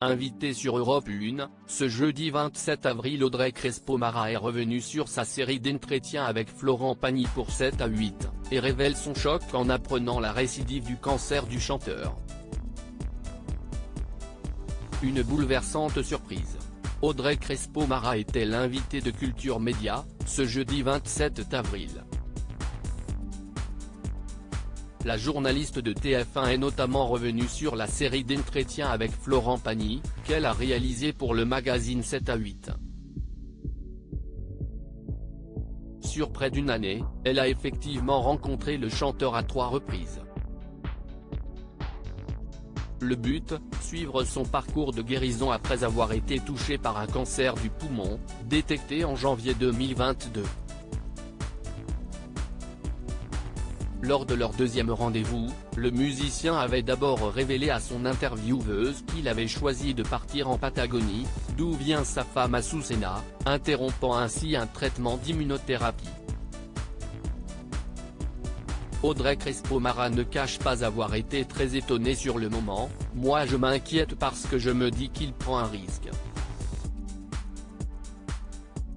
Invitée sur Europe 1, ce jeudi 27 avril, Audrey Crespo-Mara est revenue sur sa série d'entretiens avec Florent Pagny pour 7 à 8, et révèle son choc en apprenant la récidive du cancer du chanteur. Une bouleversante surprise. Audrey Crespo-Mara était l'invitée de Culture Média, ce jeudi 27 avril. La journaliste de TF1 est notamment revenue sur la série d'entretiens avec Florent Pagny, qu'elle a réalisée pour le magazine 7 à 8. Sur près d'une année, elle a effectivement rencontré le chanteur à 3 reprises. Le but, suivre son parcours de guérison après avoir été touché par un cancer du poumon, détecté en janvier 2022. Lors de leur deuxième rendez-vous, le musicien avait d'abord révélé à son intervieweuse qu'il avait choisi de partir en Patagonie, d'où vient sa femme Azucena, interrompant ainsi un traitement d'immunothérapie. Audrey Crespo-Mara ne cache pas avoir été très étonnée sur le moment. « Moi je m'inquiète parce que je me dis qu'il prend un risque.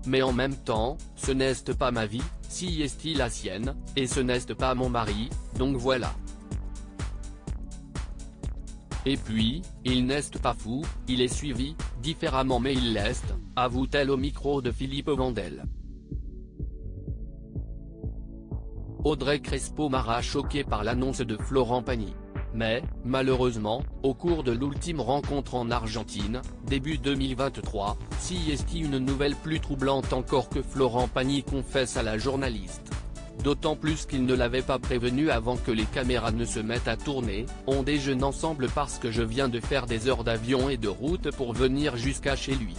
Mais en même temps, ce n'est pas ma vie, si est-il la sienne, et ce n'est pas mon mari, donc voilà. Et puis, il n'est pas fou, il est suivi, différemment mais il l'est, avoue-t-elle au micro de Philippe Vandel. Audrey Crespo-Mara choquée par l'annonce de Florent Pagny. Mais, malheureusement, au cours de l'ultime rencontre en Argentine, début 2023, s'y est une nouvelle plus troublante encore que Florent Pagny confesse à la journaliste. D'autant plus qu'il ne l'avait pas prévenu avant que les caméras ne se mettent à tourner. On déjeune ensemble parce que je viens de faire des heures d'avion et de route pour venir jusqu'à chez lui.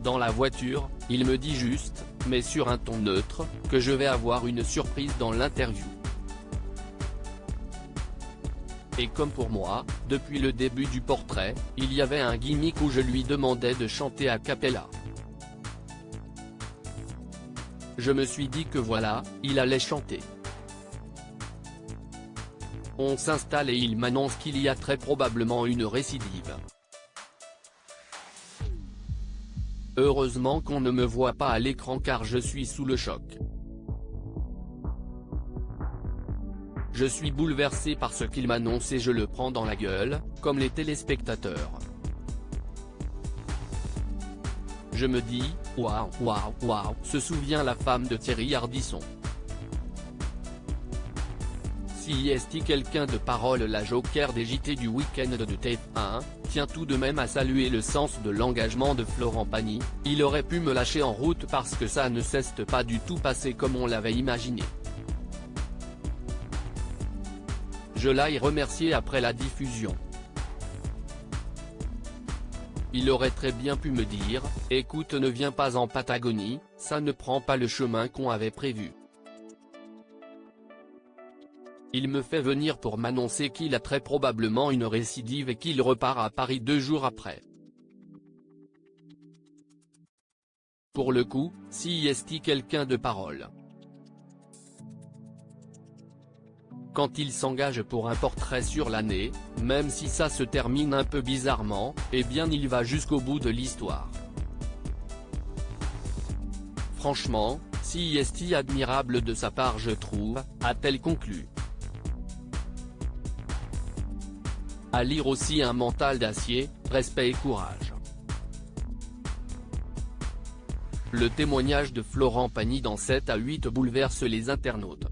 Dans la voiture, il me dit juste, mais sur un ton neutre, que je vais avoir une surprise dans l'interview. Et comme pour moi, depuis le début du portrait, il y avait un gimmick où je lui demandais de chanter a cappella. Je me suis dit que voilà, il allait chanter. On s'installe et il m'annonce qu'il y a très probablement une récidive. Heureusement qu'on ne me voit pas à l'écran car je suis sous le choc. Je suis bouleversé par ce qu'il m'annonce et je le prends dans la gueule, comme les téléspectateurs. Je me dis, waouh, waouh, waouh, se souvient la femme de Thierry Ardisson. Si est quelqu'un de parole, la joker des JT du week-end de TF1, tient tout de même à saluer le sens de l'engagement de Florent Pagny. Il aurait pu me lâcher en route parce que ça ne s'est pas du tout passé comme on l'avait imaginé. Je l'ai remercié après la diffusion. Il aurait très bien pu me dire, écoute, ne viens pas en Patagonie, ça ne prend pas le chemin qu'on avait prévu. Il me fait venir pour m'annoncer qu'il a très probablement une récidive et qu'il repart à Paris 2 jours après. Pour le coup, si est quelqu'un de parole. Quand il s'engage pour un portrait sur l'année, même si ça se termine un peu bizarrement, eh bien il va jusqu'au bout de l'histoire. Franchement, si est admirable de sa part je trouve, a-t-elle conclu. À lire aussi un mental d'acier, respect et courage. Le témoignage de Florent Pagny dans 7 à 8 bouleverse les internautes.